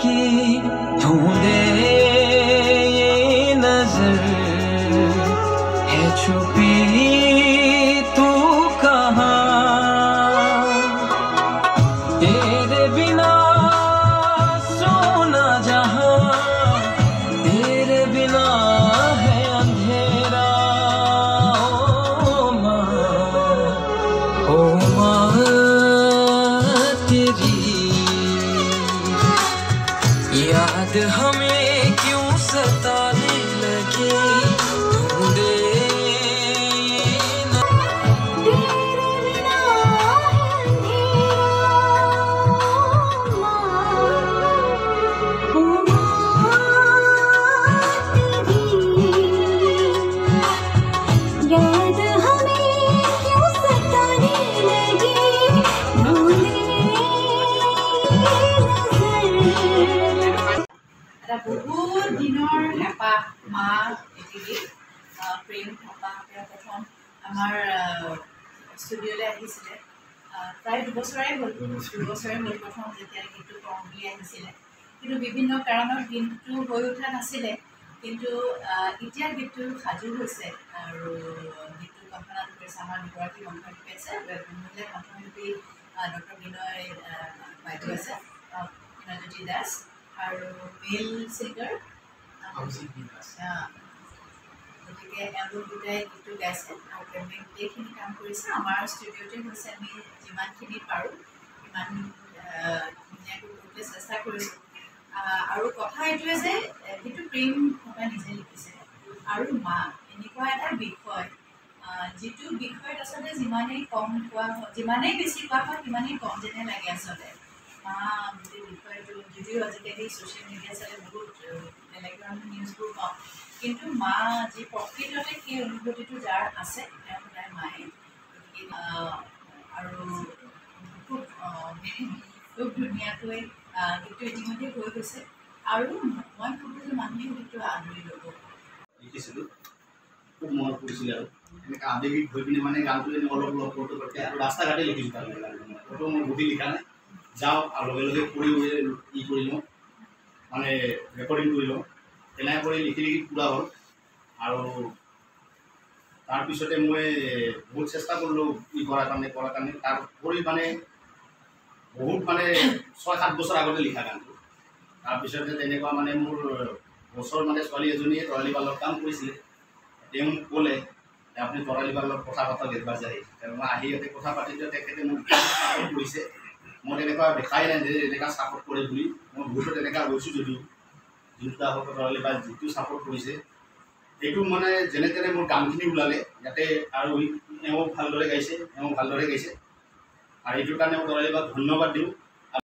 की ढूंढे ये नजर है छुपी तू कहाँ तेरे बिना सोना जहां तेरे बिना है अंधेरा ओ माँ तेरी याद हमें क्यों सताने लगी ढूंढे बहुत दिनर हेपा माँ पृथ्वी प्रेम हेपा प्रथम आमार स्टूडियोले आहिছিলে प्राय दुबছৰে হ'ল প্ৰথম যেতিয়া গীতটো কওঁ বুলি আহিছিলে কিন্তু বিভিন্ন কাৰণত গীতটো হৈ উঠা নাছিলে কিন্তু এতিয়া গীতটো সাজু হৈছে আৰু গীতটো কল্পনা কৰিছে আমাৰ দুগৰাকী কণ্ঠশিল্পী আছে মহিলা কণ্ঠশিল্পী ডক্টৰ বিনয় বাইদেউ আছে বিনয়জ্যোতি দাস আৰু মেল ছিংগাৰ গতিকে এওঁলোক দুটাই গীতটো গাইছে আৰু তেওঁলোকে গোটেইখিনি কাম কৰিছে আমাৰ ষ্টুডিঅ'তে হৈছে আমি যিমানখিনি পাৰোঁ সিমান ধুনীয়াকৈ কৰিবলৈ চেষ্টা কৰিছোঁ আৰু কথা এইটোৱে যে সেইটো প্ৰেম ভবা নিজে লিখিছে আৰু মা এনেকুৱা এটা বিষয় যিটো বিষয়ত আচলতে যিমানেই কম কোৱা হয় যিমানেই বেছি কোৱা হয় সিমানেই কম যেনে লাগে আচলতে মা গোটেই বিষয়টো যদিও আজিকালি ছ'চিয়েল মিডিয়া চালে বহুত বেলেগ ধৰণৰ নিউজবোৰ পাওঁ কিন্তু মা যি প্ৰকৃততে সেই অনুভূতিটো যাৰ আছে তেওঁ সদায় মায়ে গতিকে আৰু খুব খুব ধুনীয়াকৈ গীতটো ইতিমধ্যে হৈ গৈছে আৰু মই ভাবোঁ যে মানুহে গীতটো আদৰি ল'ব লিখিছিলোঁ খুব মনত পৰিছিলে আৰু এনেকৈ আৱেগিক হৈ পিনে মানে গানটো এনে অলপ অলপ ফটো কৰি আৰু ৰাস্তা ঘাটে লিখিছোঁ তাৰমানে ফটো মই গধূলি লিখা নাই যাওঁ আৰু লগে লগে কৰি কৰি লওঁ মানে ৰেকৰ্ডিং কৰি লওঁ তেনেকৈ কৰি লিখি লিখি পুৰা হ'ল আৰু তাৰপিছতে মই বহুত চেষ্টা কৰিলোঁ কৰাৰ কাৰণে তাৰোপৰি মানে বহুত মানে 6-7 বছৰ আগতে লিখা গানটো তাৰপিছতে তেনেকুৱা মানে মোৰ বছৰ মানে ছোৱালী এজনীয়ে তৰালী পালৰ কাম কৰিছিলে তেওঁ মোক ক'লে যে আপুনি তৰালী পালৰ কথা পাতক একবাৰ যায় মই আহি ইয়াতে কথা পাতিলে তেখেতে মোক ছাপোৰ্ট কৰিছে মই তেনেকুৱা দেখাই নাই যে এনেকুৱা ছাপোৰ্ট কৰে বুলি মই বহুতো তেনেকুৱা গৈছোঁ যদিও যোনটা তৰালী পাল যিটো ছাপোৰ্ট কৰিছে এইটো মানে যেনে তেনে মোৰ গানখিনি ওলালে যাতে আৰু এওঁ ভালদৰে গাইছে আৰু এইটোৰ কাৰণে মই তৰালী পালক ধন্যবাদ দিওঁ